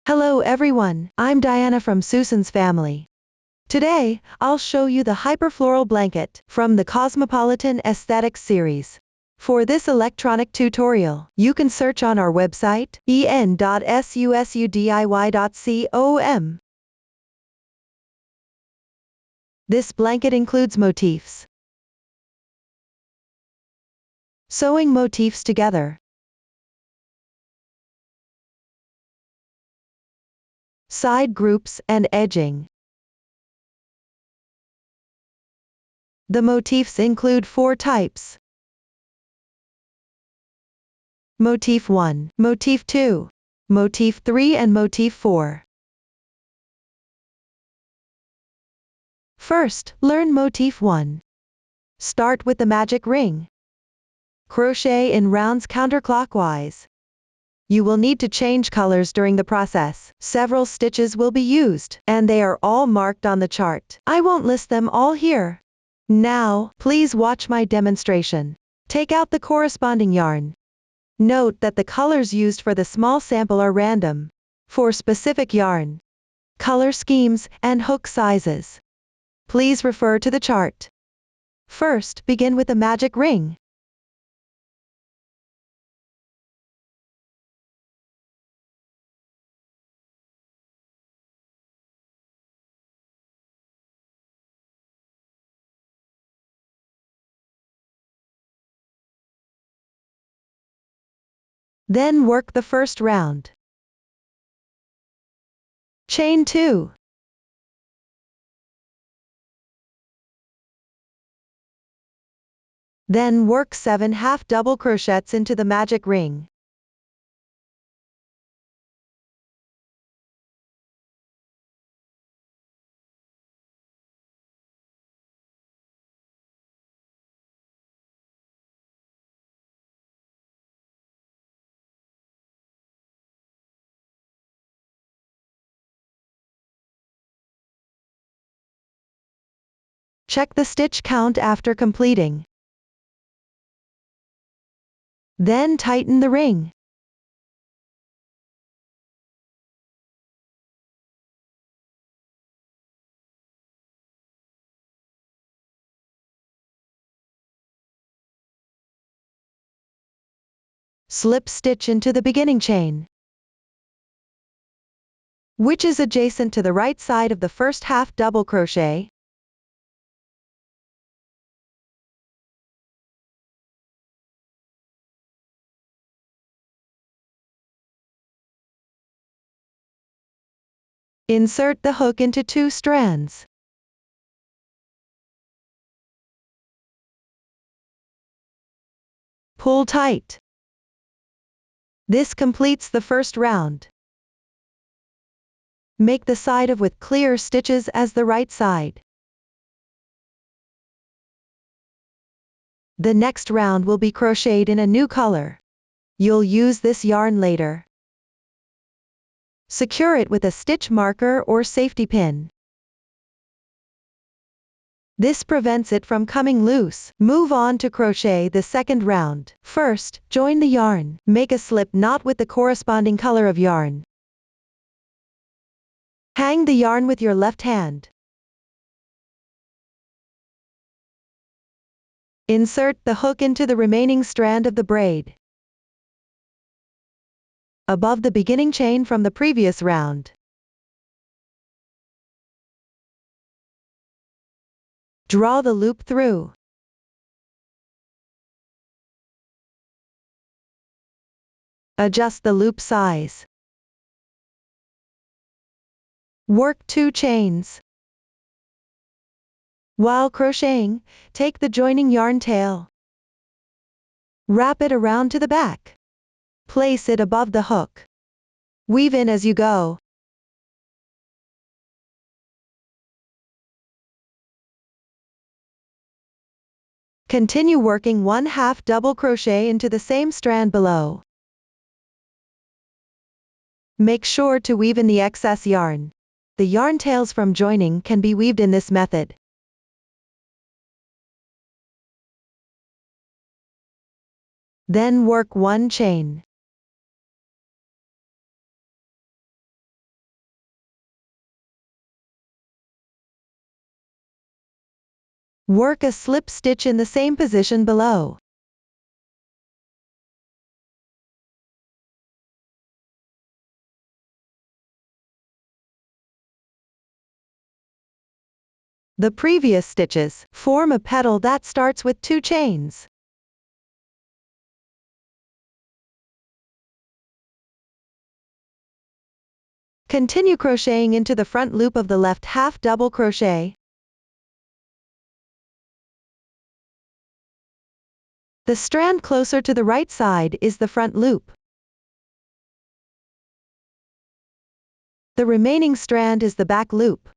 Hello everyone, I'm Diana from Susan's family. Today, I'll show you the hyperfloral blanket from the Cosmopolitan Aesthetics series. For this electronic tutorial, you can search on our website, en.susuddiy.com. This blanket includes motifs. Sewing motifs together. Side groups and edging. The motifs include 4 types. Motif 1, Motif 2, Motif 3 and Motif 4. First, learn Motif 1. Start with the magic ring. Crochet in rounds counterclockwise. You will need to change colors during the process. Several stitches will be used, and they are all marked on the chart. I won't list them all here. Now, please watch my demonstration. Take out the corresponding yarn. Note that the colors used for the small sample are random. For specific yarn, color schemes, and hook sizes, please refer to the chart. First, begin with the magic ring. Then work the first round. Chain 2. Then work 7 half double crochets into the magic ring. Check the stitch count after completing. Then tighten the ring. Slip stitch into the beginning chain, which is adjacent to the right side of the first half double crochet. Insert the hook into 2 strands. Pull tight. This completes the first round. Make the side of with clear stitches as the right side. The next round will be crocheted in a new color. You'll use this yarn later. Secure it with a stitch marker or safety pin. This prevents it from coming loose. Move on to crochet the second round. First, join the yarn. Make a slip knot with the corresponding color of yarn. Hang the yarn with your left hand. Insert the hook into the remaining strand of the braid, above the beginning chain from the previous round. Draw the loop through. Adjust the loop size. Work 2 chains. While crocheting, take the joining yarn tail. Wrap it around to the back. Place it above the hook. Weave in as you go. Continue working 1 half double crochet into the same strand below. Make sure to weave in the excess yarn. The yarn tails from joining can be weaved in this method. Then work 1 chain. Work a slip stitch in the same position below. The previous stitches form a petal that starts with 2 chains. Continue crocheting into the front loop of the left half double crochet. The strand closer to the right side is the front loop. The remaining strand is the back loop.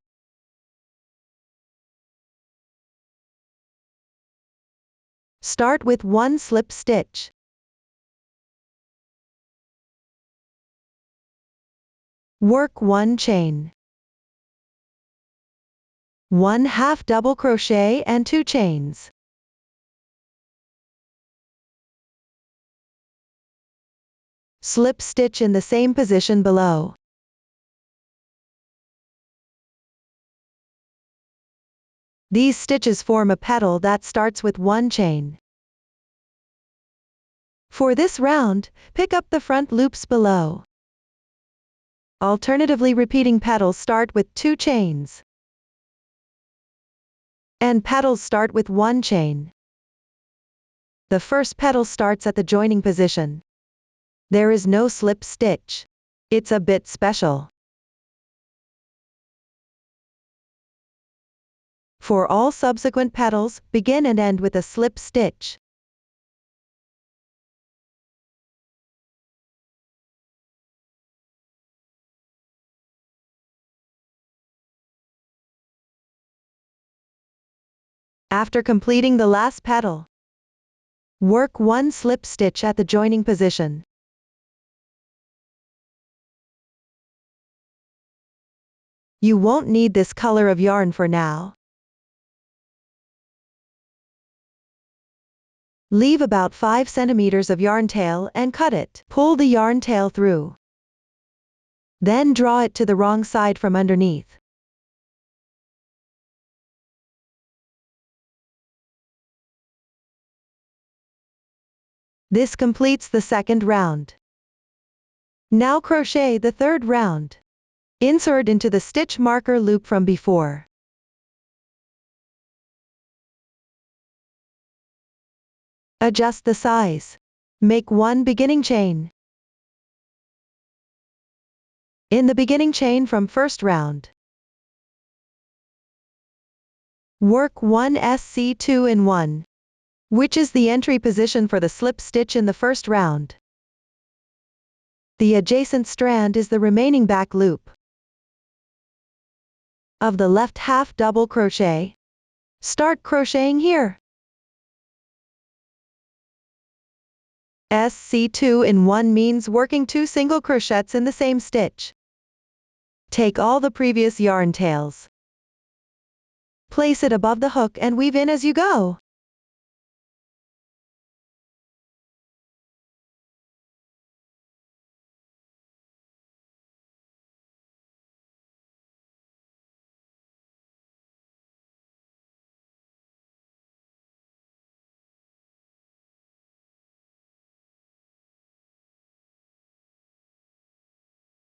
Start with 1 slip stitch. Work 1 chain. 1 half double crochet and 2 chains. Slip stitch in the same position below. These stitches form a petal that starts with 1 chain. For this round, pick up the front loops below. Alternatively, repeating petals start with 2 chains. And petals start with 1 chain. The first petal starts at the joining position. There is no slip stitch. It's a bit special. For all subsequent petals, begin and end with a slip stitch. After completing the last petal, work 1 slip stitch at the joining position. You won't need this color of yarn for now. Leave about 5 centimeters of yarn tail and cut it. Pull the yarn tail through. Then draw it to the wrong side from underneath. This completes the second round. Now crochet the third round. Insert into the stitch marker loop from before. Adjust the size. Make 1 beginning chain. In the beginning chain from first round, work 1 SC2 in 1, which is the entry position for the slip stitch in the first round. The adjacent strand is the remaining back loop of the left half double crochet. Start crocheting here. SC2 in 1 means working 2 single crochets in the same stitch. Take all the previous yarn tails. Place it above the hook and weave in as you go.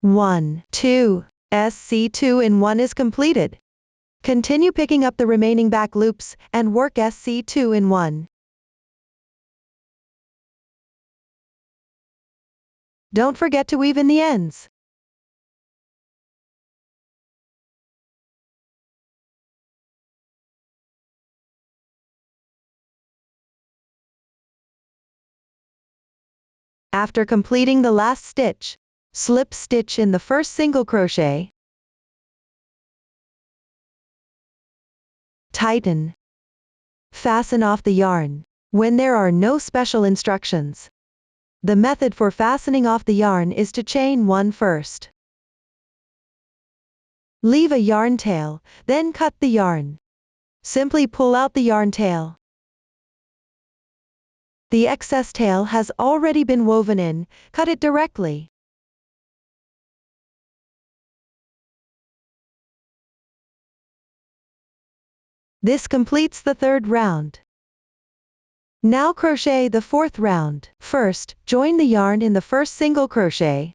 One, 2, SC2 in 1 is completed. Continue picking up the remaining back loops and work SC2 in 1. Don't forget to weave in the ends. After completing the last stitch, slip stitch in the first single crochet. Tighten. Fasten off the yarn. When there are no special instructions, the method for fastening off the yarn is to chain 1 first. Leave a yarn tail, then cut the yarn. Simply pull out the yarn tail. The excess tail has already been woven in, cut it directly. This completes the third round. Now crochet the fourth round. First, join the yarn in the first single crochet.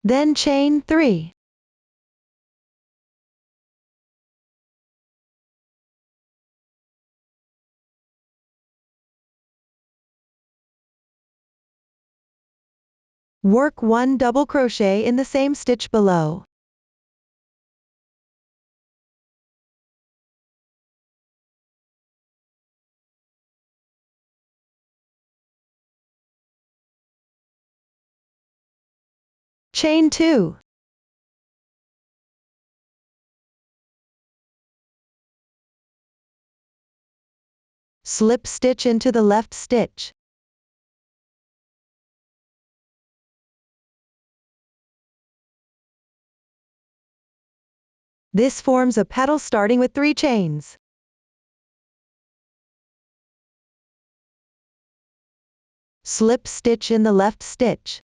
Then chain 3. Work 1 double crochet in the same stitch below. Chain 2. Slip stitch into the left stitch. This forms a petal starting with 3 chains. Slip stitch in the left stitch.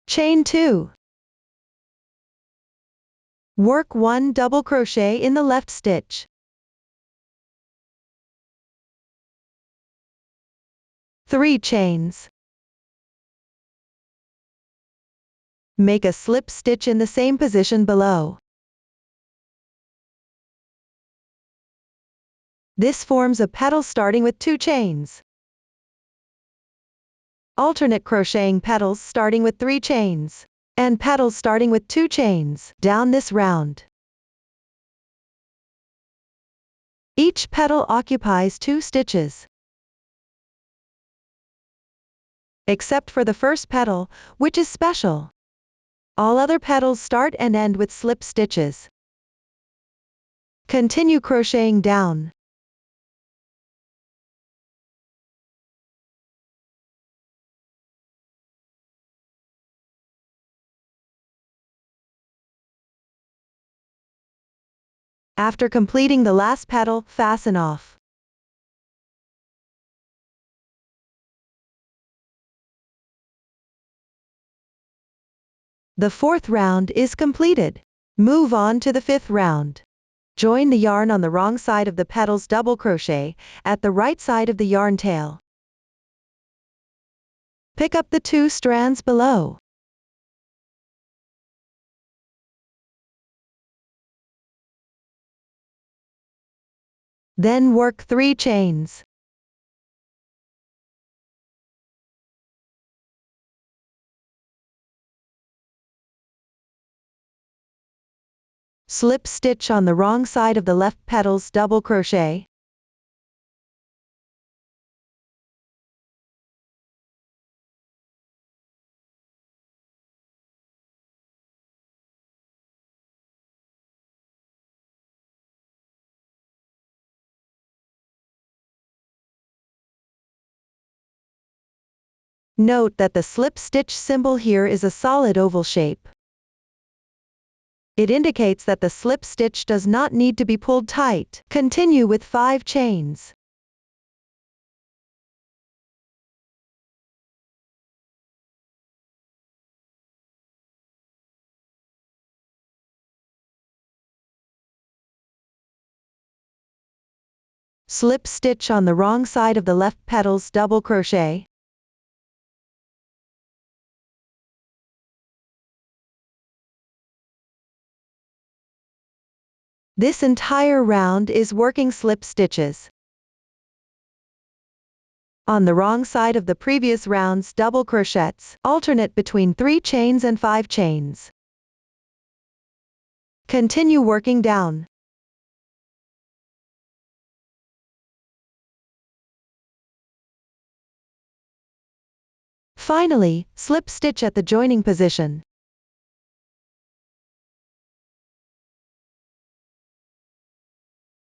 Chain 2. Work 1 double crochet in the left stitch. 3 chains. Make a slip stitch in the same position below. This forms a petal starting with 2 chains. Alternate crocheting petals starting with 3 chains, and petals starting with 2 chains down this round. Each petal occupies 2 stitches. Except for the first petal, which is special. All other petals start and end with slip stitches. Continue crocheting down. After completing the last petal, fasten off. The fourth round is completed. Move on to the fifth round. Join the yarn on the wrong side of the petals double crochet at the right side of the yarn tail. Pick up the 2 strands below. Then work 3 chains. Slip stitch on the wrong side of the left petals double crochet. Note that the slip stitch symbol here is a solid oval shape. It indicates that the slip stitch does not need to be pulled tight. Continue with 5 chains. Slip stitch on the wrong side of the left petals double crochet. This entire round is working slip stitches. On the wrong side of the previous round's double crochets, alternate between 3 chains and 5 chains. Continue working down. Finally, slip stitch at the joining position.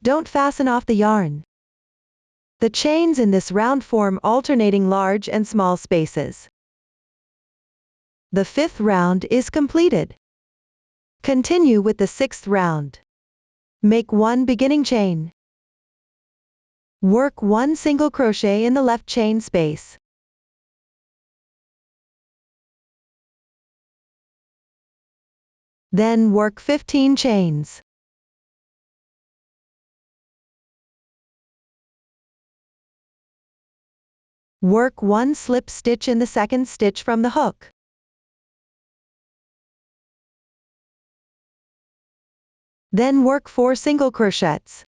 Don't fasten off the yarn. The chains in this round form alternating large and small spaces. The fifth round is completed. Continue with the 6th round. Make 1 beginning chain. Work 1 single crochet in the left chain space. Then work 15 chains. Work 1 slip stitch in the second stitch from the hook. Then work 4 single crochets.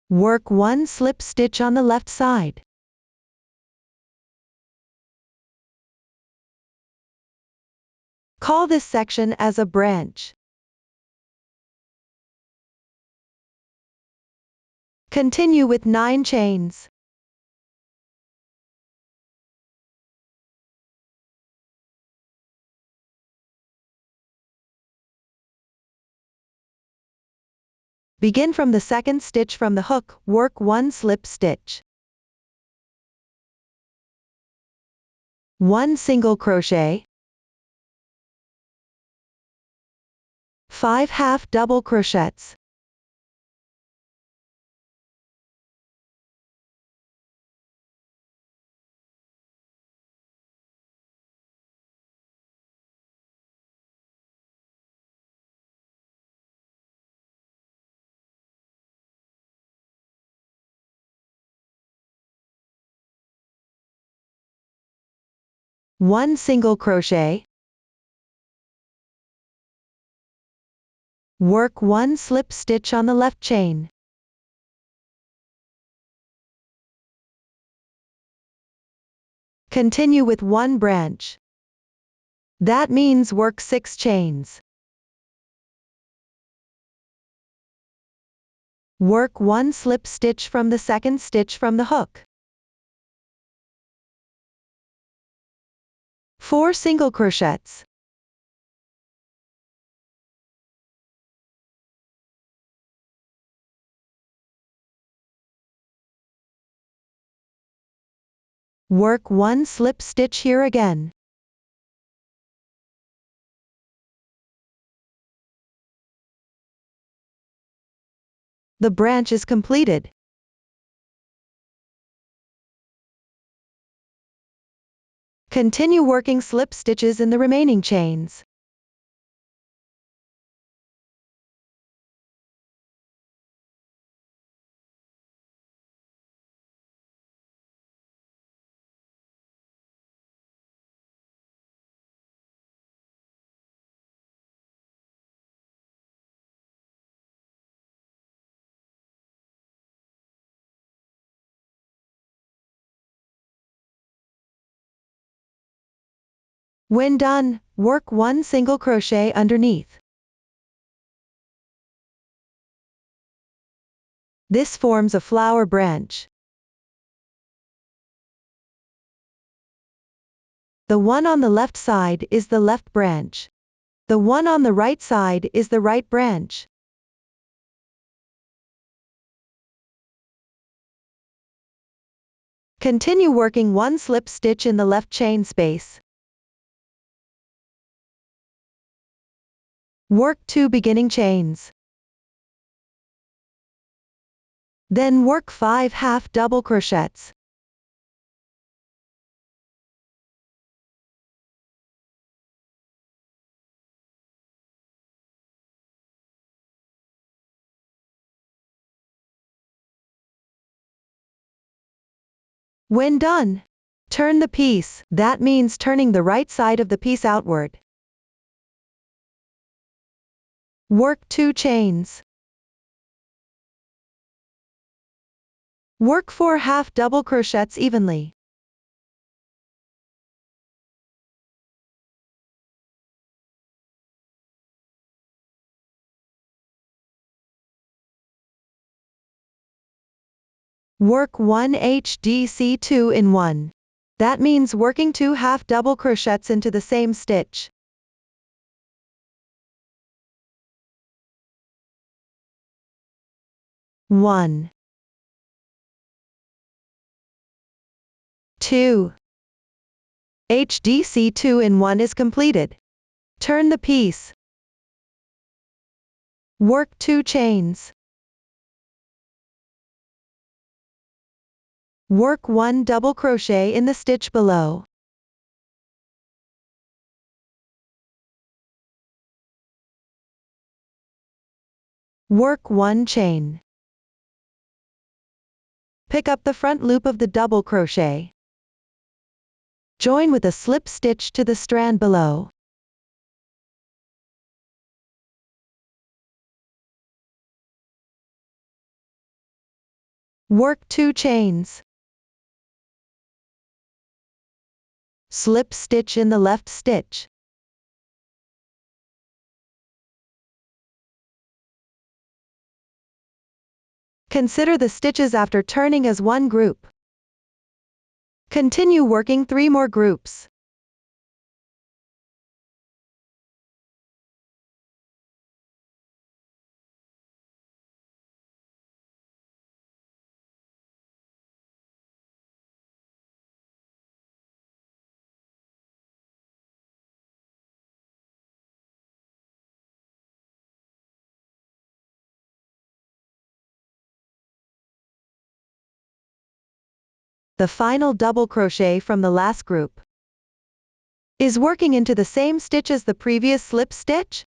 Work 1 slip stitch on the left side. Call this section as a branch. Continue with 9 chains. Begin from the second stitch from the hook, work 1 slip stitch. 1 single crochet. 5 half double crochets. One single crochet. Work 1 slip stitch on the left chain. Continue with 1 branch. That means work 6 chains. Work 1 slip stitch from the second stitch from the hook. 4 single crochets. Work 1 slip stitch here again. The branch is completed. Continue working slip stitches in the remaining chains. When done, work 1 single crochet underneath. This forms a flower branch. The one on the left side is the left branch. The one on the right side is the right branch. Continue working 1 slip stitch in the left chain space. Work 2 beginning chains. Then work 5 half double crochets. When done, turn the piece. That means turning the right side of the piece outward. Work 2 chains. Work 4 half double crochets evenly. Work 1 HDC 2 in 1. That means working 2 half double crochets into the same stitch. 1, 2. HDC 2-in-1 is completed. Turn the piece. Work 2 chains. Work 1 double crochet in the stitch below. Work 1 chain. Pick up the front loop of the double crochet. Join with a slip stitch to the strand below. Work 2 chains. Slip stitch in the left stitch. Consider the stitches after turning as one group. Continue working 3 more groups. The final double crochet from the last group is working into the same stitch as the previous slip stitch.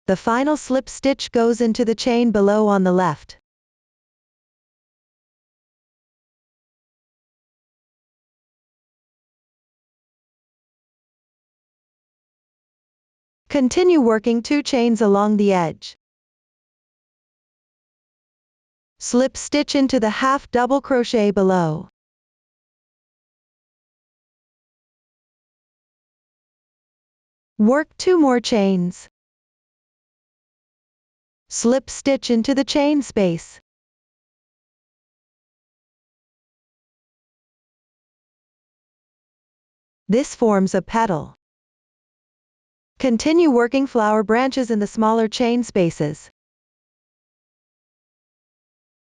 The final slip stitch goes into the chain below on the left. Continue working 2 chains along the edge. Slip stitch into the half double crochet below. Work 2 more chains. Slip stitch into the chain space. This forms a petal. Continue working flower branches in the smaller chain spaces.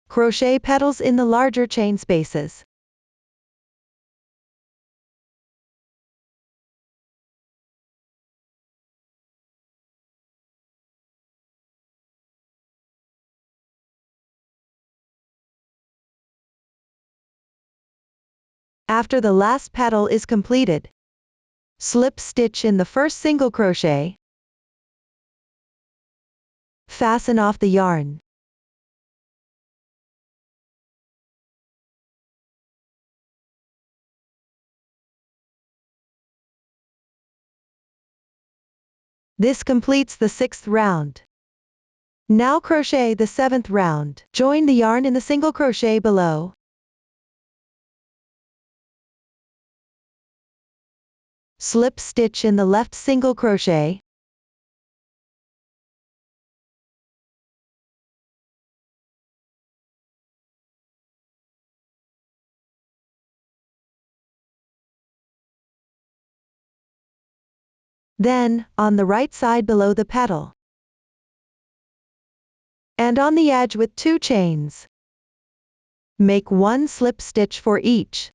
Crochet petals in the larger chain spaces. After the last petal is completed, slip stitch in the first single crochet. Fasten off the yarn. This completes the 6th round. Now crochet the 7th round. Join the yarn in the single crochet below. Slip stitch in the left single crochet. Then, on the right side below the petal, and on the edge with 2 chains, make 1 slip stitch for each.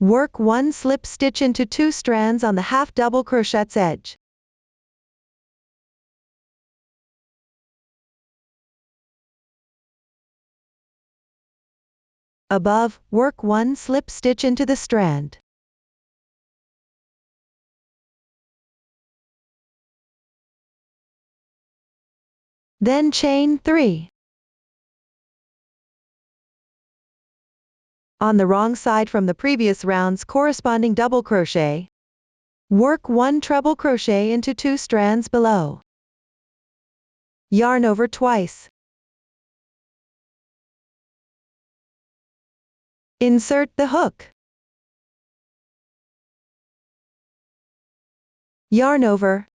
Work 1 slip stitch into 2 strands on the half double crochet's edge. Above, work 1 slip stitch into the strand. Then chain 3. On the wrong side from the previous round's corresponding double crochet, work 1 treble crochet into 2 strands below. Yarn over twice. Insert the hook. Yarn over.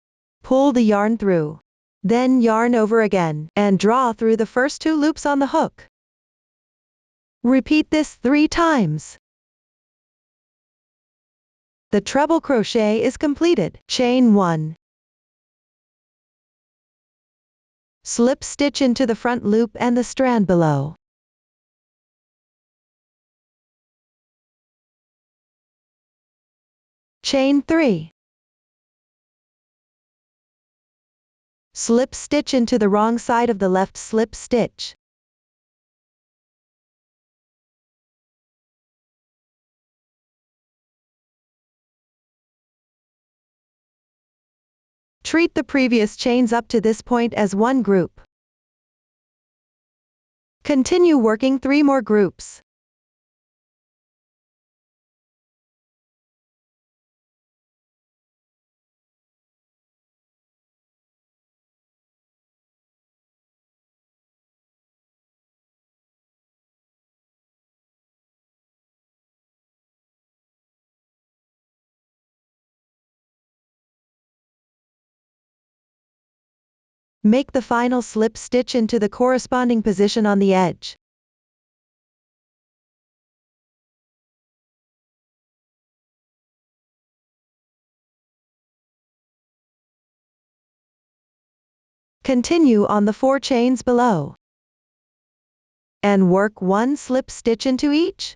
Pull the yarn through. Then yarn over again, and draw through the first 2 loops on the hook. Repeat this 3 times. The treble crochet is completed. Chain 1. Slip stitch into the front loop and the strand below. Chain 3. Slip stitch into the wrong side of the left slip stitch. Treat the previous chains up to this point as one group. Continue working 3 more groups. Make the final slip stitch into the corresponding position on the edge. Continue on the 4 chains below. And work 1 slip stitch into each.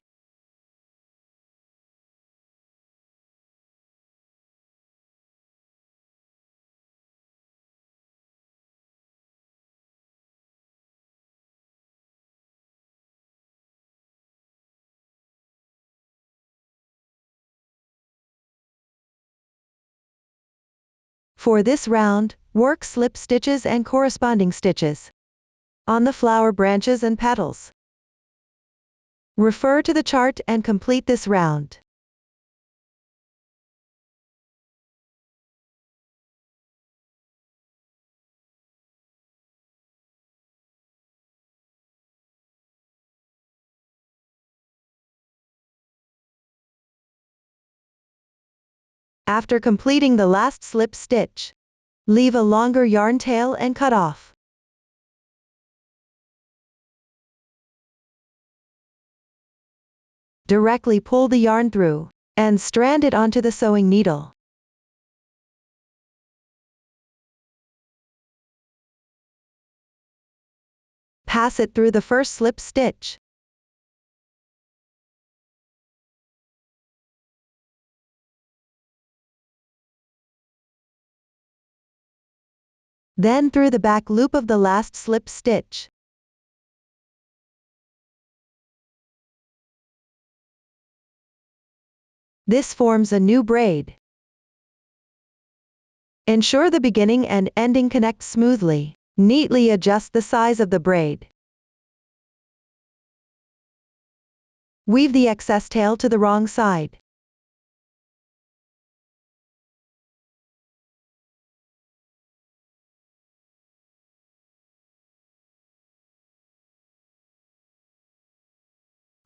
For this round, work slip stitches and corresponding stitches on the flower branches and petals. Refer to the chart and complete this round. After completing the last slip stitch, leave a longer yarn tail and cut off. Directly pull the yarn through, and strand it onto the sewing needle. Pass it through the first slip stitch. Then through the back loop of the last slip stitch. This forms a new braid. Ensure the beginning and ending connect smoothly. Neatly adjust the size of the braid. Weave the excess tail to the wrong side.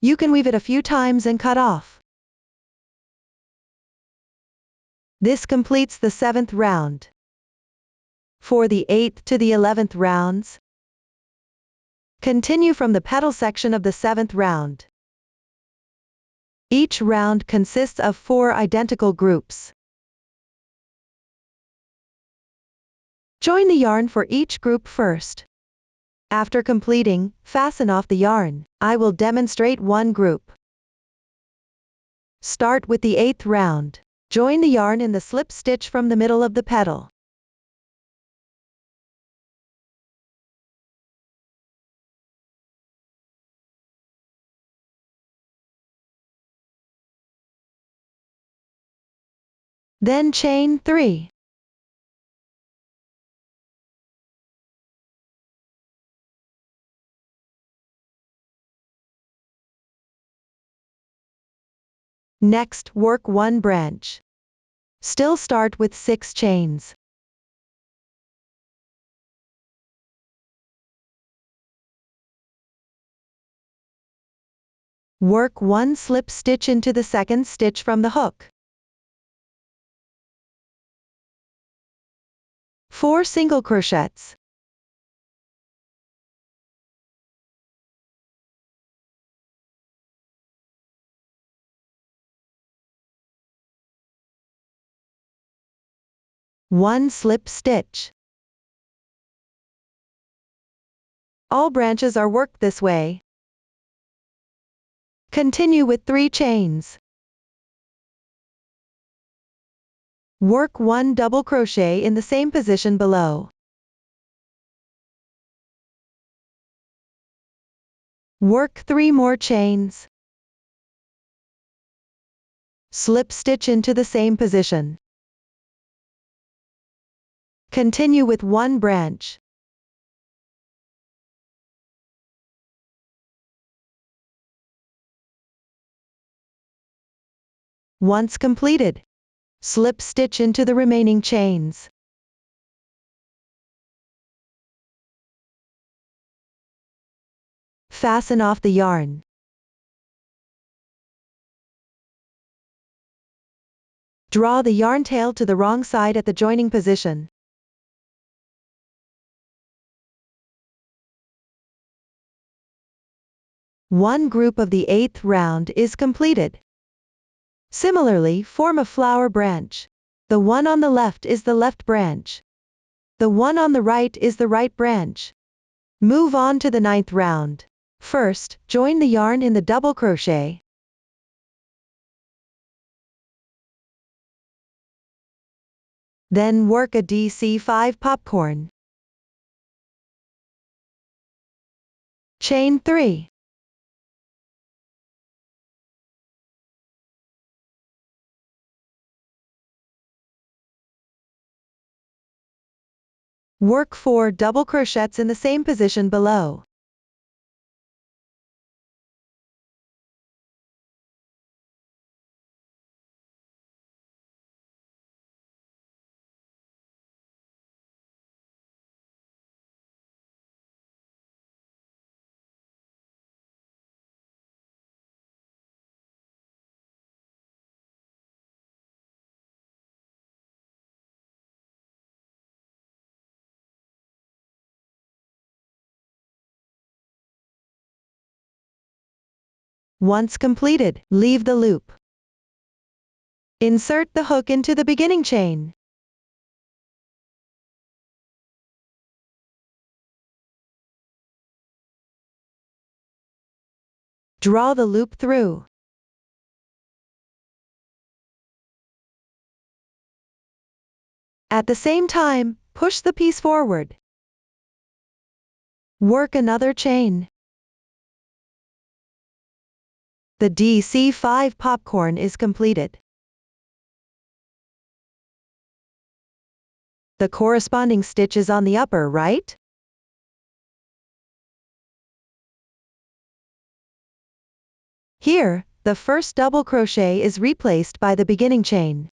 You can weave it a few times and cut off. This completes the 7th round. For the 8th to the 11th rounds, continue from the petal section of the 7th round. Each round consists of 4 identical groups. Join the yarn for each group first. After completing, fasten off the yarn. I will demonstrate one group. Start with the 8th round. Join the yarn in the slip stitch from the middle of the petal. Then chain 3. Next, work 1 branch. Still start with 6 chains. Work 1 slip stitch into the second stitch from the hook. 4 single crochets. One slip stitch. All branches are worked this way. Continue with 3 chains. Work 1 double crochet in the same position below. Work 3 more chains. Slip stitch into the same position. Continue with 1 branch. Once completed, slip stitch into the remaining chains. Fasten off the yarn. Draw the yarn tail to the wrong side at the joining position. One group of the 8th round is completed. Similarly, form a flower branch. The one on the left is the left branch. The one on the right is the right branch. Move on to the 9th round. First, join the yarn in the double crochet. Then work a DC5 popcorn. Chain 3. Work 4 double crochets in the same position below. Once completed, leave the loop. Insert the hook into the beginning chain. Draw the loop through. At the same time, push the piece forward. Work another chain. The DC5 popcorn is completed. The corresponding stitch is on the upper right. Here, the first double crochet is replaced by the beginning chain.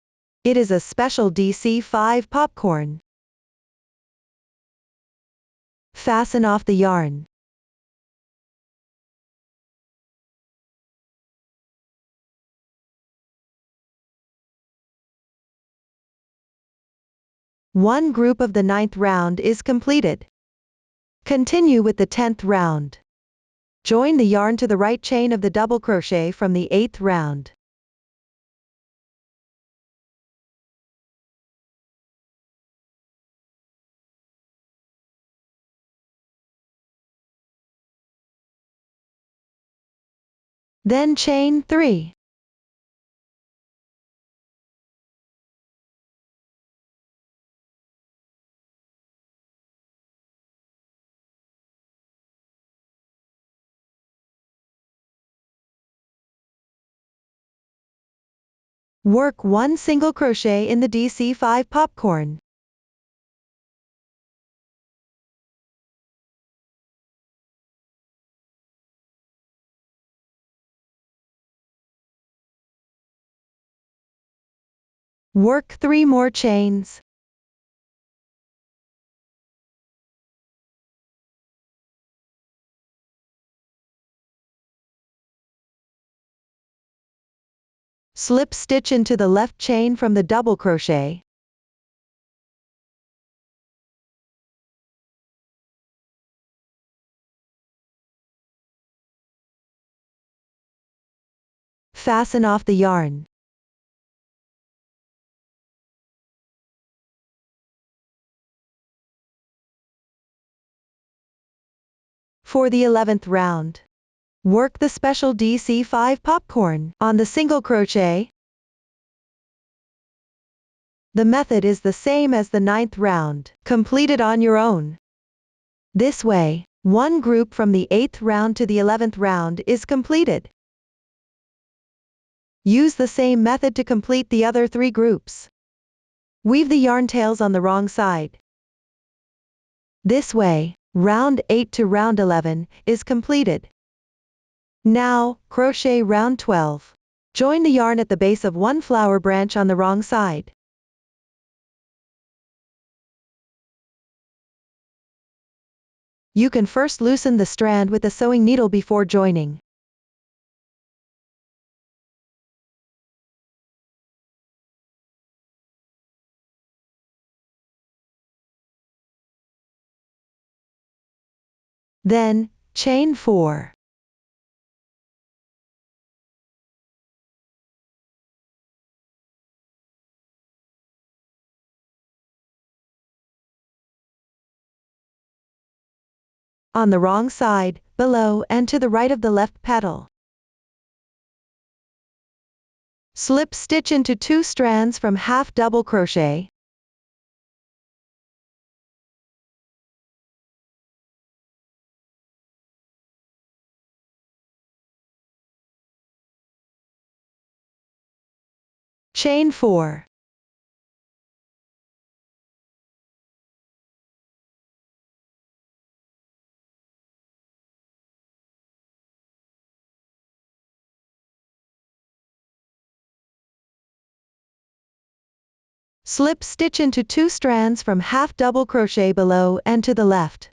It is a special DC5 popcorn. Fasten off the yarn. One group of the 9th round is completed. Continue with the 10th round. Join the yarn to the right chain of the double crochet from the 8th round. Then chain 3. Work 1 single crochet in the DC5 popcorn. Work 3 more chains. Slip stitch into the left chain from the double crochet. Fasten off the yarn. For the 11th round, work the special DC5 popcorn on the single crochet. The method is the same as the 9th round, complete it on your own. This way, one group from the 8th round to the 11th round is completed. Use the same method to complete the other 3 groups. Weave the yarn tails on the wrong side. This way, round 8 to round 11 is completed. Now, crochet round 12. Join the yarn at the base of one flower branch on the wrong side. You can first loosen the strand with a sewing needle before joining. Then, chain 4. On the wrong side, below and to the right of the left petal. Slip stitch into 2 strands from half double crochet. Chain 4. Slip stitch into 2 strands from half double crochet below and to the left.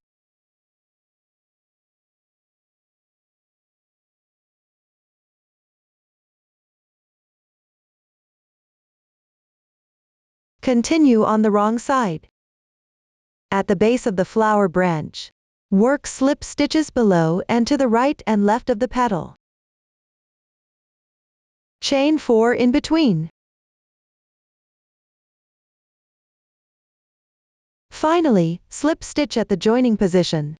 Continue on the wrong side. At the base of the flower branch, work slip stitches below and to the right and left of the petal. Chain 4 in between. Finally, slip stitch at the joining position.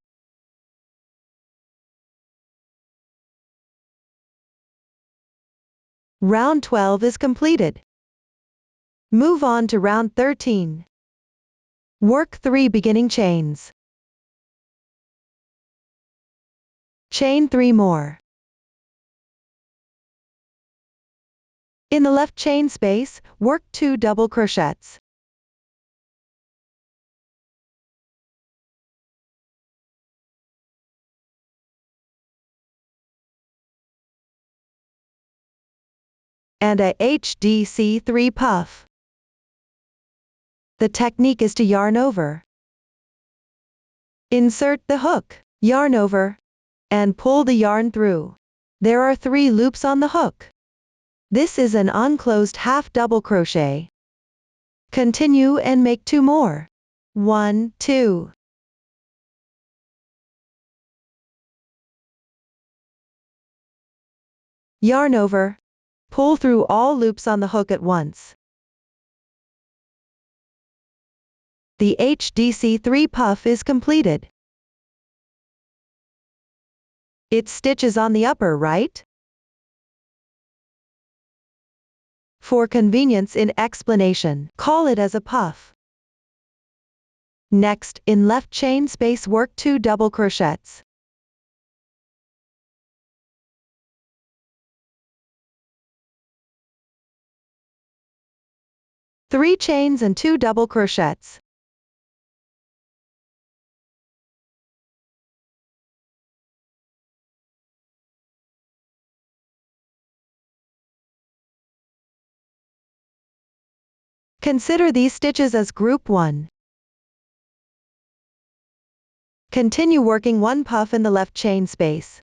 Round 12 is completed. Move on to round 13. Work 3 beginning chains. Chain 3 more. In the left chain space, work 2 double crochets. And a HDC3 puff. The technique is to yarn over. Insert the hook, yarn over, and pull the yarn through. There are 3 loops on the hook. This is an unclosed half double crochet. Continue and make 2 more. 1, 2. Yarn over. Pull through all loops on the hook at once. The HDC3 puff is completed. Its stitch is on the upper right. For convenience in explanation, call it as a puff. Next, in left chain space work 2 double crochets. Three chains and 2 double crochets. Consider these stitches as group 1. Continue working 1 puff in the left chain space.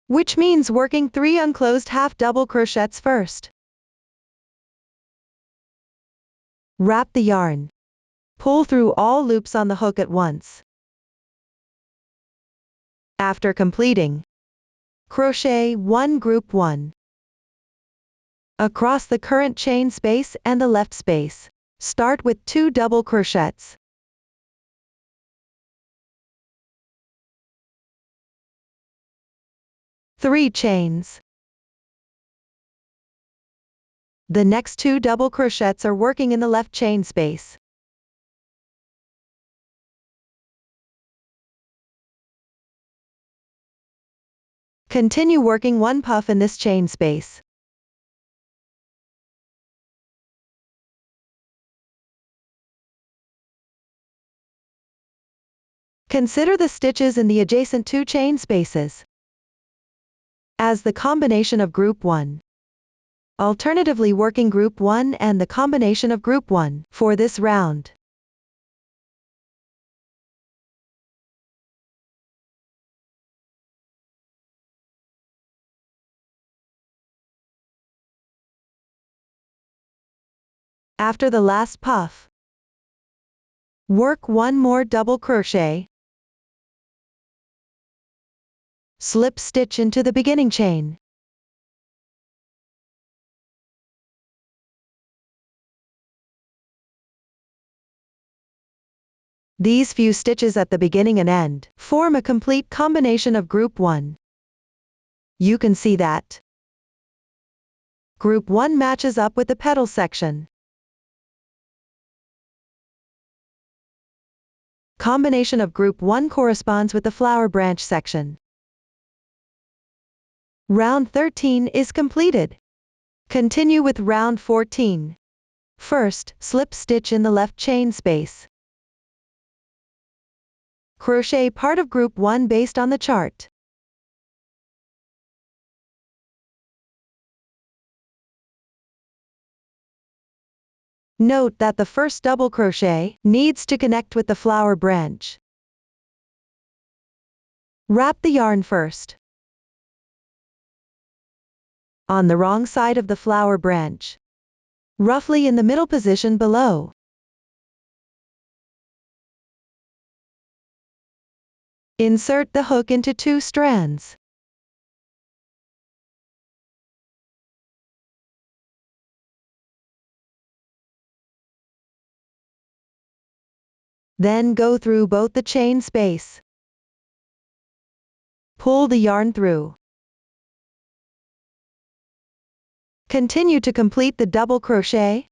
which means working 3 unclosed half double crochets first. Wrap the yarn. Pull through all loops on the hook at once. After completing, crochet 1 group 1 across the current chain space and the left space. Start with 2 double crochets. Three chains. The next 2 double crochets are working in the left chain space. Continue working 1 puff in this chain space. Consider the stitches in the adjacent 2 chain spaces as the combination of group 1. Alternatively, working group 1 and the combination of group 1 for this round. After the last puff, work 1 more double crochet. Slip stitch into the beginning chain. These few stitches at the beginning and end form a complete combination of group 1. You can see that group 1 matches up with the petal section. Combination of group 1 corresponds with the flower branch section. Round 13 is completed. Continue with round 14. First, slip stitch in the left chain space. Crochet part of group 1 based on the chart. Note that the first double crochet needs to connect with the flower branch. Wrap the yarn first on the wrong side of the flower branch, roughly in the middle position below. Insert the hook into 2 strands. Then go through both the chain space. Pull the yarn through. Continue to complete the double crochet.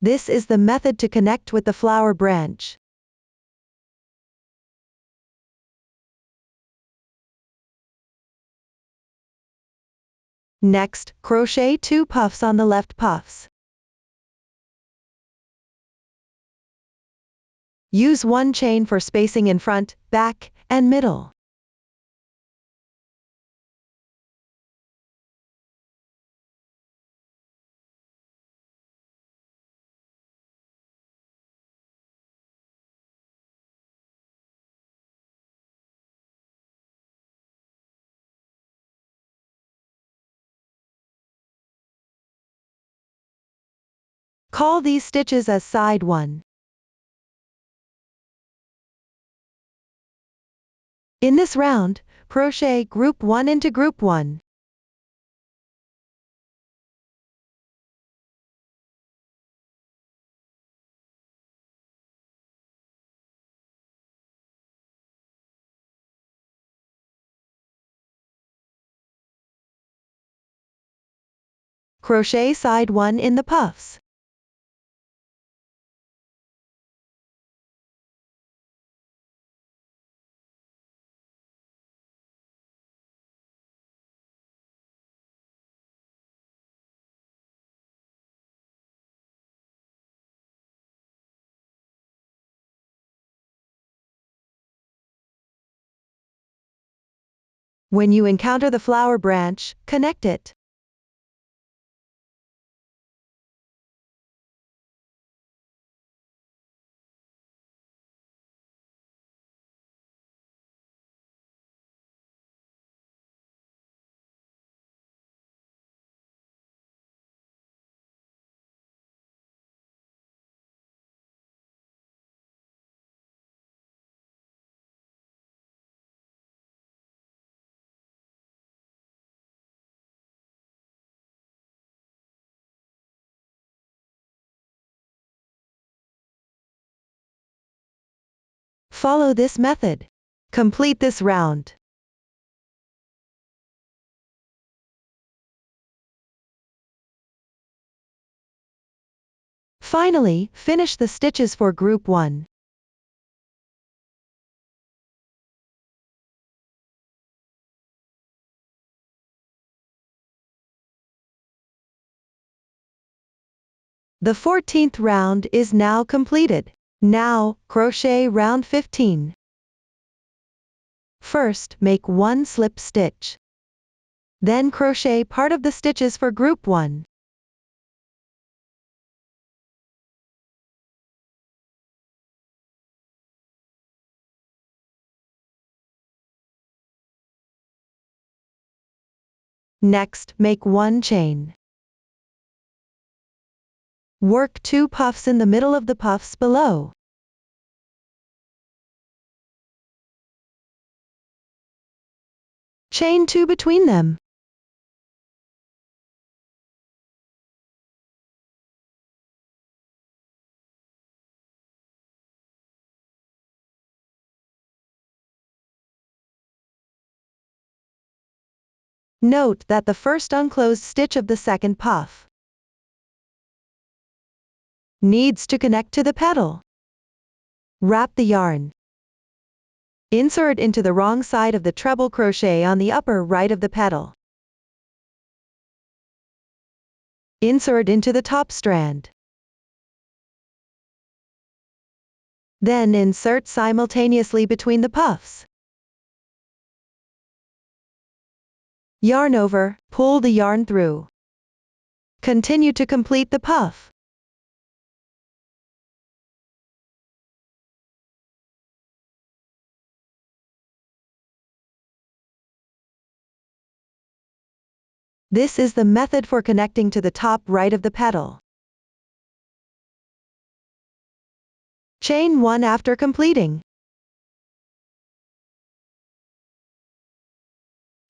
This is the method to connect with the flower branch. Next, crochet 2 puffs on the left puffs. Use 1 chain for spacing in front, back, and middle. Call these stitches as side 1. In this round, crochet group 1 into group 1. Crochet side 1 in the puffs. When you encounter the flower branch, connect it. Follow this method. Complete this round. Finally, finish the stitches for group 1. The 14th round is now completed. Now, crochet round 15. First, make 1 slip stitch. Then crochet part of the stitches for group 1. Next, make 1 chain. Work 2 puffs in the middle of the puffs below. Chain 2 between them. Note that the first unclosed stitch of the second puff needs to connect to the petal. Wrap the yarn. Insert into the wrong side of the treble crochet on the upper right of the petal. Insert into the top strand. Then insert simultaneously between the puffs. Yarn over, pull the yarn through. Continue to complete the puff. This is the method for connecting to the top right of the petal. Chain 1 after completing.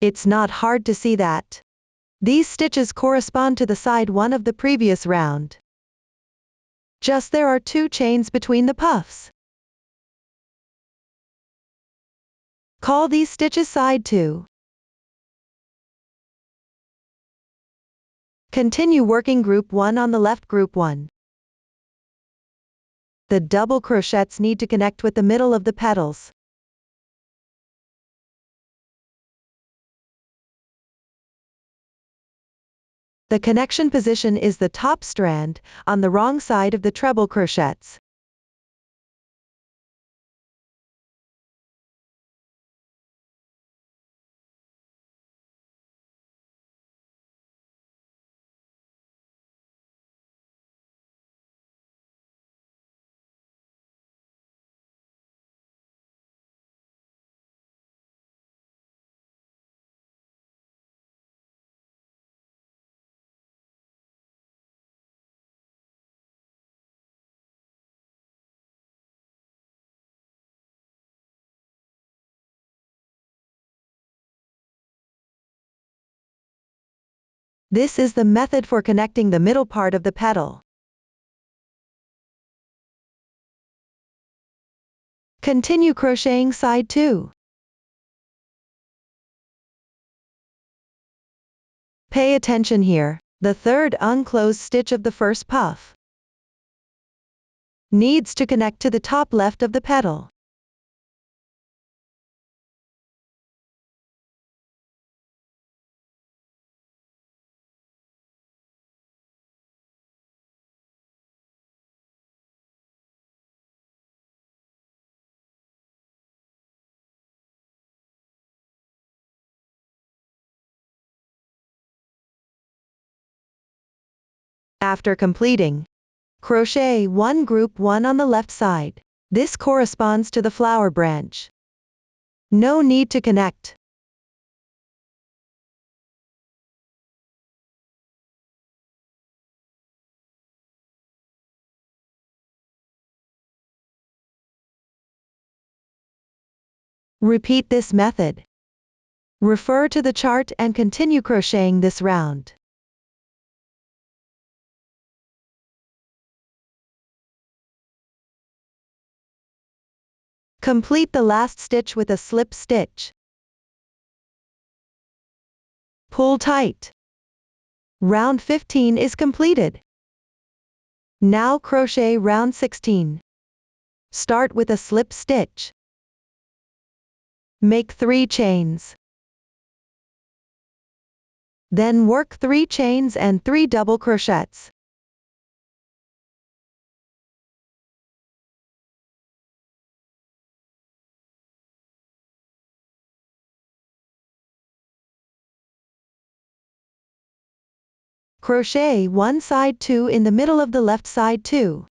It's not hard to see that these stitches correspond to the side 1 of the previous round. Just there are 2 chains between the puffs. Call these stitches side 2. Continue working group 1 on the left group 1. The double crochets need to connect with the middle of the petals. The connection position is the top strand, on the wrong side of the treble crochets. This is the method for connecting the middle part of the petal. Continue crocheting side 2. Pay attention here. The third unclosed stitch of the first puff needs to connect to the top left of the petal. After completing, crochet 1 group 1 on the left side. This corresponds to the flower branch. No need to connect. Repeat this method. Refer to the chart and continue crocheting this round. Complete the last stitch with a slip stitch. Pull tight. Round 15 is completed. Now crochet round 16. Start with a slip stitch. Make 3 chains. Then work 3 chains and 3 double crochets. Crochet one side 2 in the middle of the left side 2.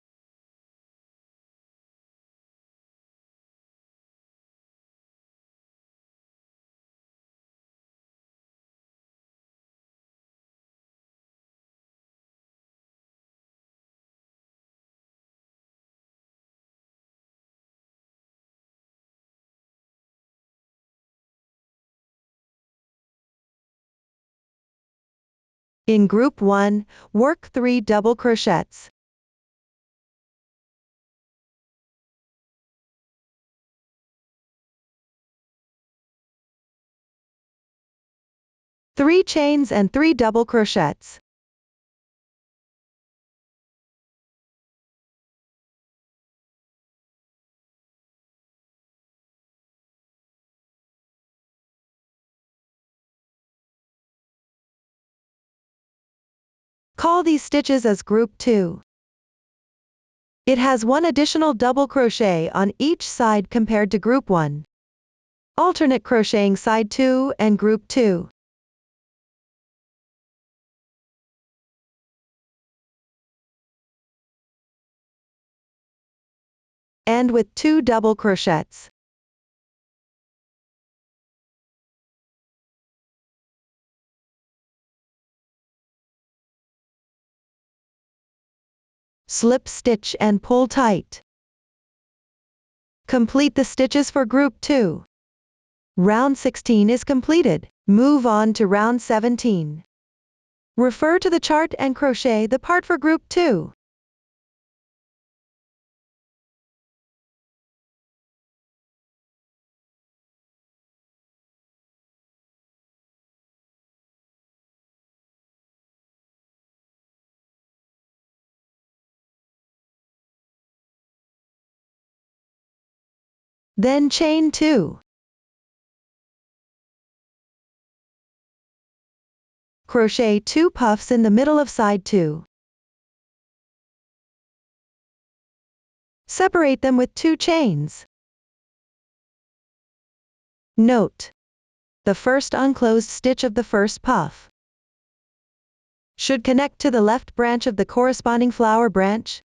In group 1, work 3 double crochets. Three chains and 3 double crochets. Call these stitches as group 2. It has one additional double crochet on each side compared to group 1. Alternate crocheting side 2 and group 2. End with 2 double crochets. Slip stitch and pull tight. Complete the stitches for group 2. Round 16 is completed. Move on to round 17. Refer to the chart and crochet the part for group 2. Then chain 2. Crochet 2 puffs in the middle of side 2. Separate them with 2 chains. Note: the first unclosed stitch of the first puff should connect to the left branch of the corresponding flower branch.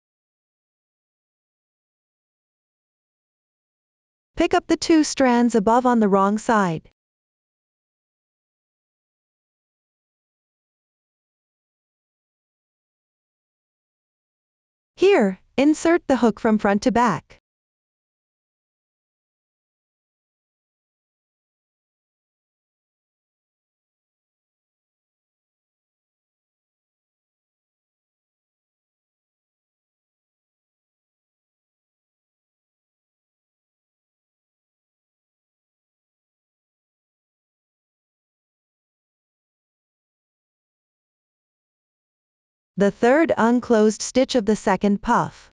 Pick up the 2 strands above on the wrong side. Here, insert the hook from front to back. The third unclosed stitch of the second puff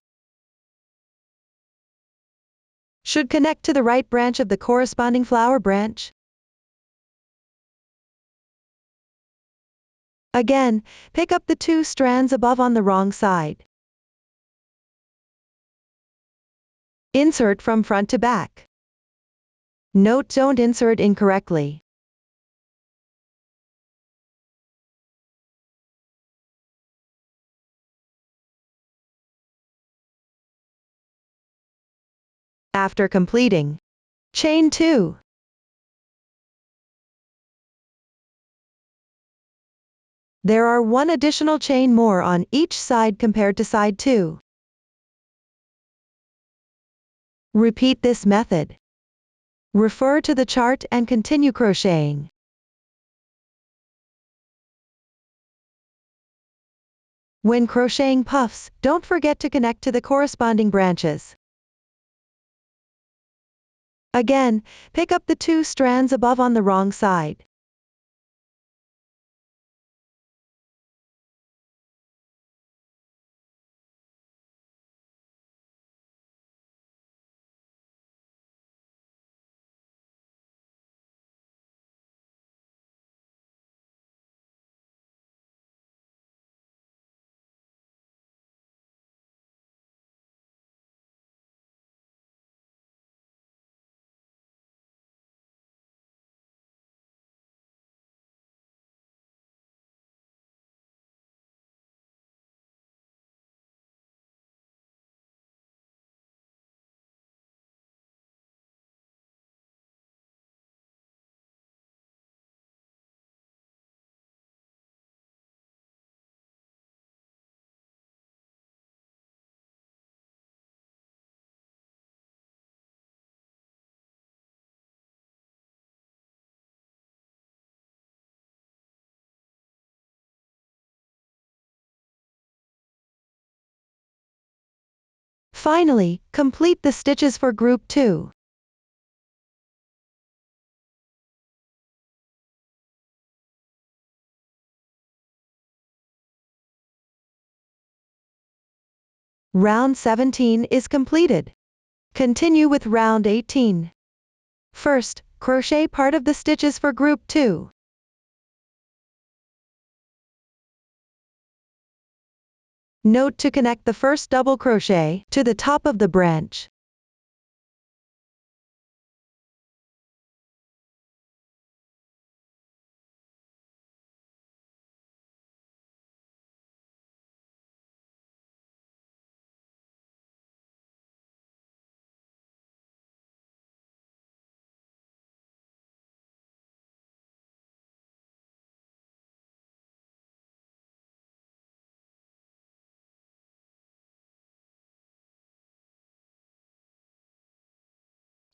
should connect to the right branch of the corresponding flower branch. Again, pick up the 2 strands above on the wrong side. Insert from front to back. Note: don't insert incorrectly. After completing, chain 2. There are 1 additional chain more on each side compared to side 2. Repeat this method. Refer to the chart and continue crocheting. When crocheting puffs, don't forget to connect to the corresponding branches. Again, pick up the 2 strands above on the wrong side. Finally, complete the stitches for group 2. Round 17 is completed. Continue with round 18. First, crochet part of the stitches for group 2. Note to connect the first double crochet to the top of the branch.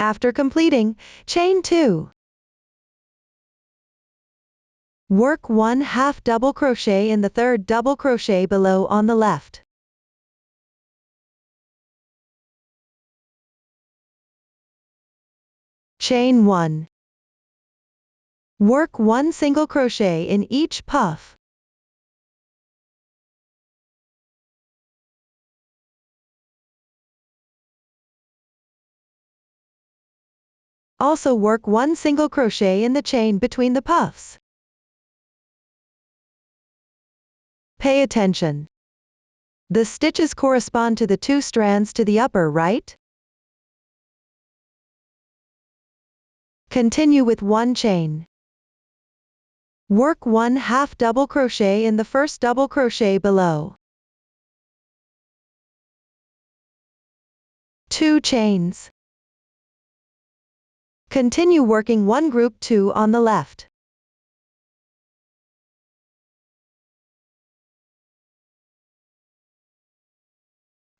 After completing, chain 2. Work 1/2 double crochet in the third double crochet below on the left. Chain 1. Work 1 single crochet in each puff. Also work 1 single crochet in the chain between the puffs. Pay attention. The stitches correspond to the 2 strands to the upper right. Continue with 1 chain. Work 1/2 double crochet in the first double crochet below. 2 chains. Continue working 1 group 2 on the left.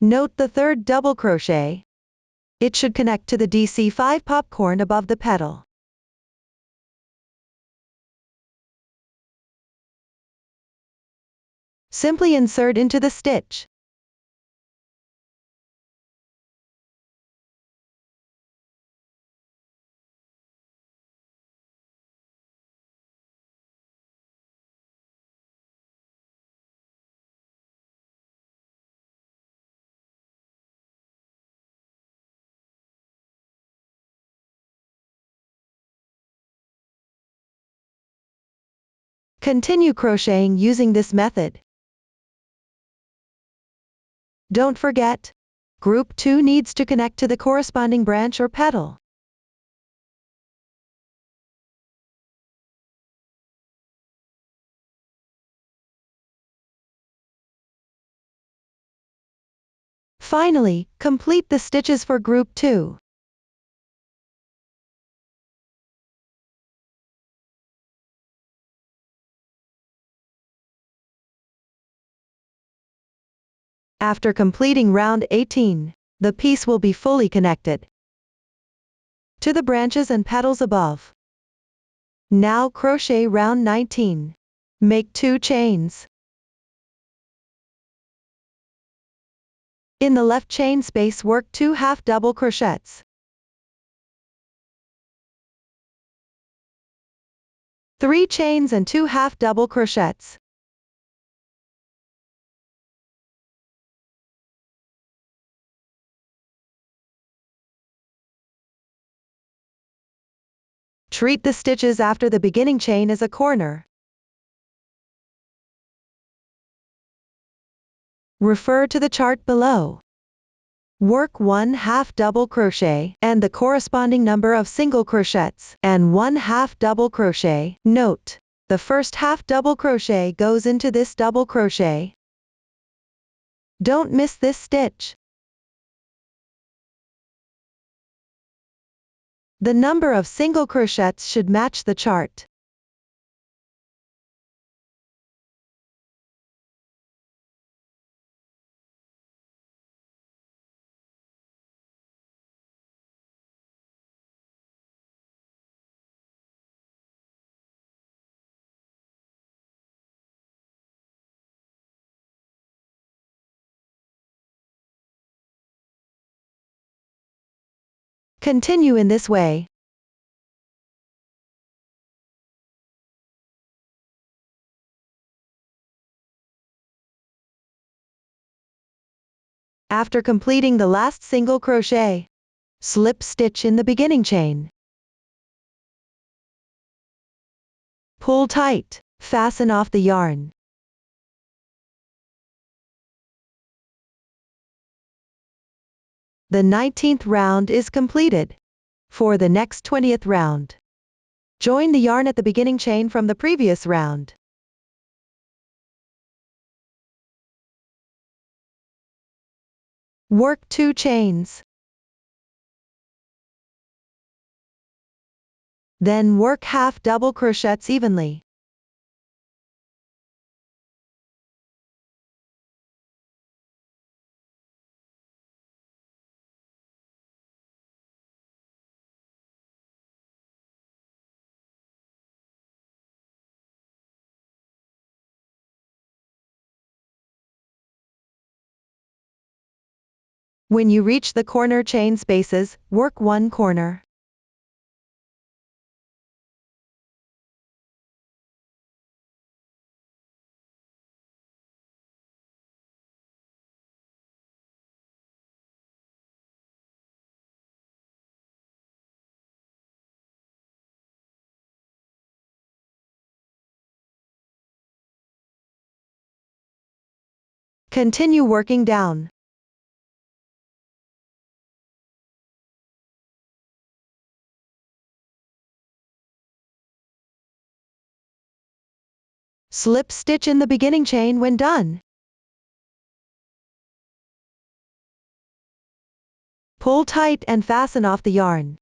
Note the third double crochet. It should connect to the DC5 popcorn above the petal. Simply insert into the stitch. Continue crocheting using this method. Don't forget, group 2 needs to connect to the corresponding branch or petal. Finally, complete the stitches for group 2. After completing round 18, the piece will be fully connected to the branches and petals above. Now crochet round 19. Make 2 chains. In the left chain space work 2 half double crochets. 3 chains and 2 half double crochets. Treat the stitches after the beginning chain as a corner. Refer to the chart below. Work 1 half double crochet and the corresponding number of single crochets and 1 half double crochet. Note: the first half double crochet goes into this double crochet. Don't miss this stitch. The number of single crochets should match the chart. Continue in this way. After completing the last single crochet, slip stitch in the beginning chain. Pull tight, fasten off the yarn. The 19th round is completed. For the next 20th round, join the yarn at the beginning chain from the previous round. Work 2 chains. Then work half double crochets evenly. When you reach the corner chain spaces, work 1 corner. Continue working down. Slip stitch in the beginning chain when done. Pull tight and fasten off the yarn.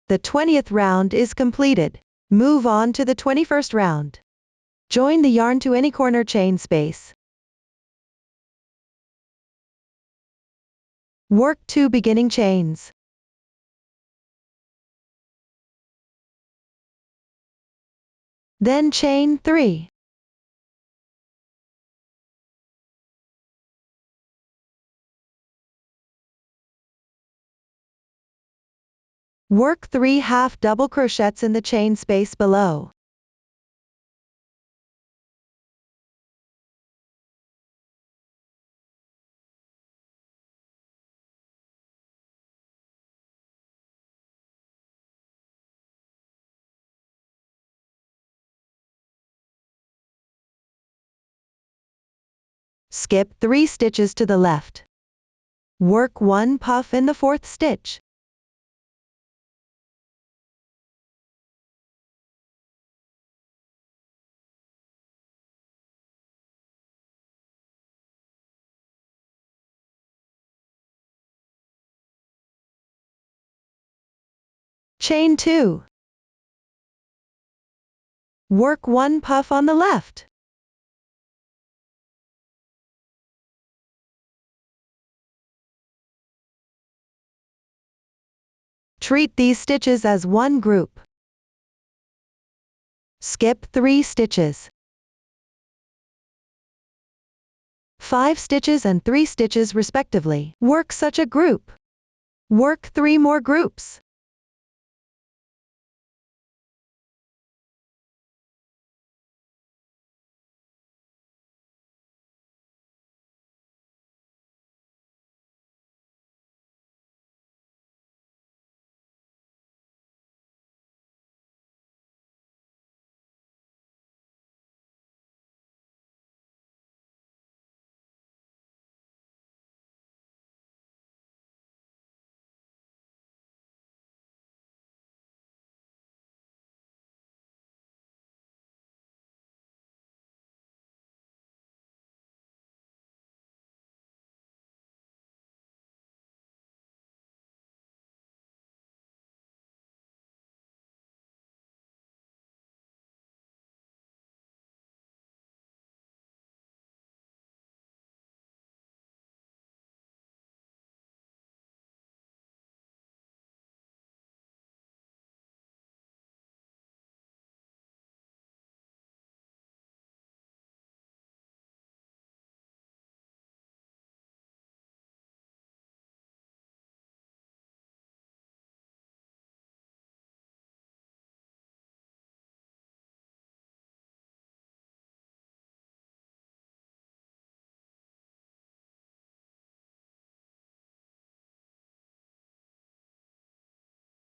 The 20th round is completed. Move on to the 21st round. Join the yarn to any corner chain space. Work 2 beginning chains. Then chain 3. Work 3 half double crochets in the chain space below. Skip 3 stitches to the left. Work 1 puff in the 4th stitch. Chain 2. Work 1 puff on the left. Treat these stitches as one group. Skip 3 stitches. 5 stitches and 3 stitches respectively. Work such a group. Work 3 more groups.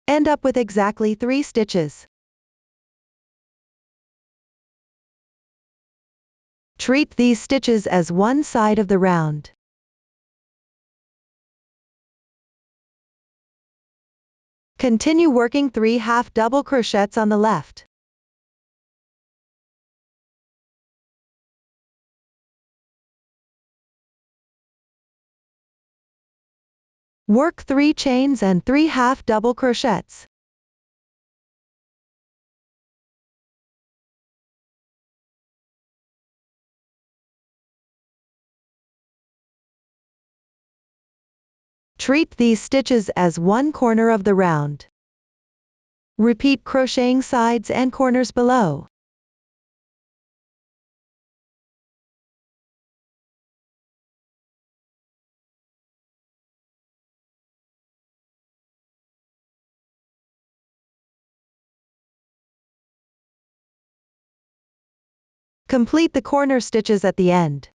End up with exactly 3 stitches. Treat these stitches as one side of the round. Continue working 3 half double crochets on the left. Work 3 chains and 3 half double crochets. Treat these stitches as one corner of the round. Repeat crocheting sides and corners below. Complete the corner stitches at the end.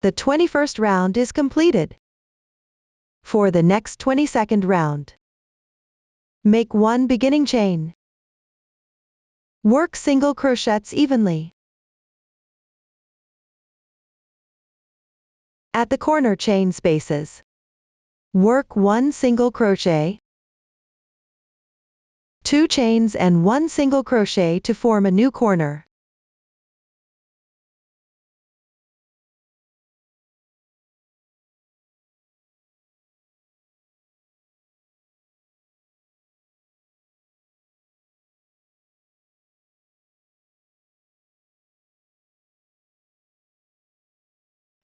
The 21st round is completed. For the next 22nd round, make 1 beginning chain. Work single crochets evenly. At the corner chain spaces, work 1 single crochet, 2 chains and 1 single crochet to form a new corner.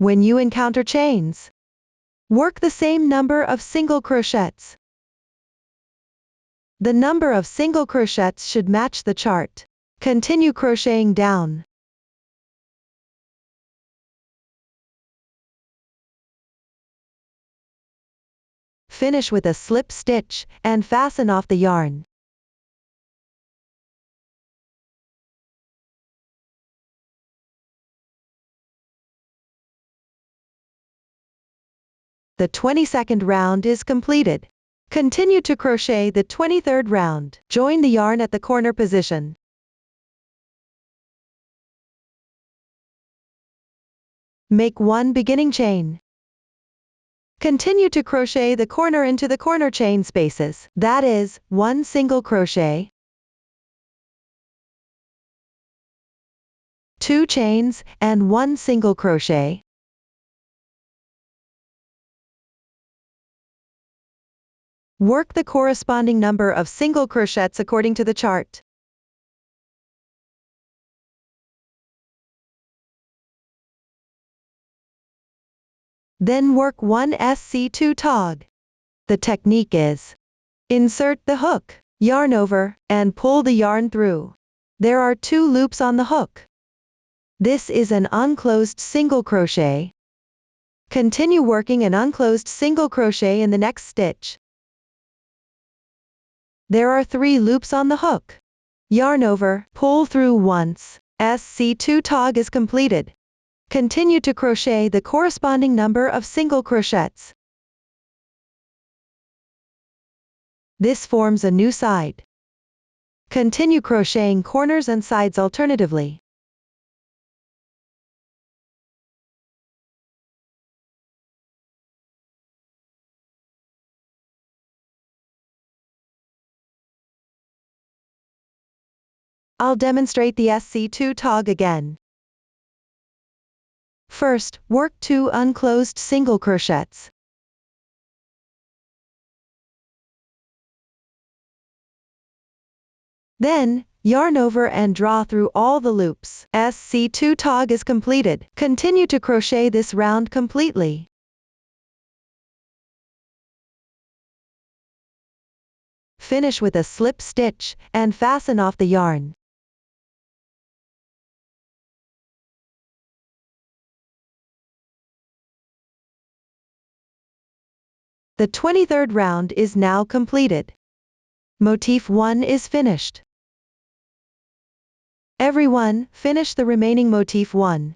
When you encounter chains, work the same number of single crochets. The number of single crochets should match the chart. Continue crocheting down. Finish with a slip stitch and fasten off the yarn. The 22nd round is completed. Continue to crochet the 23rd round. Join the yarn at the corner position. Make 1 beginning chain. Continue to crochet the corner into the corner chain spaces. That is, 1 single crochet, 2 chains, and 1 single crochet. Work the corresponding number of single crochets according to the chart. Then work 1 SC2 tog. The technique is, Insert the hook, yarn over, and pull the yarn through. There are 2 loops on the hook. This is an unclosed single crochet. Continue working an unclosed single crochet in the next stitch. There are 3 loops on the hook. Yarn over, pull through once. SC2 tog is completed. Continue to crochet the corresponding number of single crochets. This forms a new side. Continue crocheting corners and sides alternatively. I'll demonstrate the SC2 tog again. First, work 2 unclosed single crochets. Then, yarn over and draw through all the loops. SC2 tog is completed. Continue to crochet this round completely. Finish with a slip stitch, and fasten off the yarn. The 23rd round is now completed. Motif 1 is finished. Everyone, finish the remaining motif 1.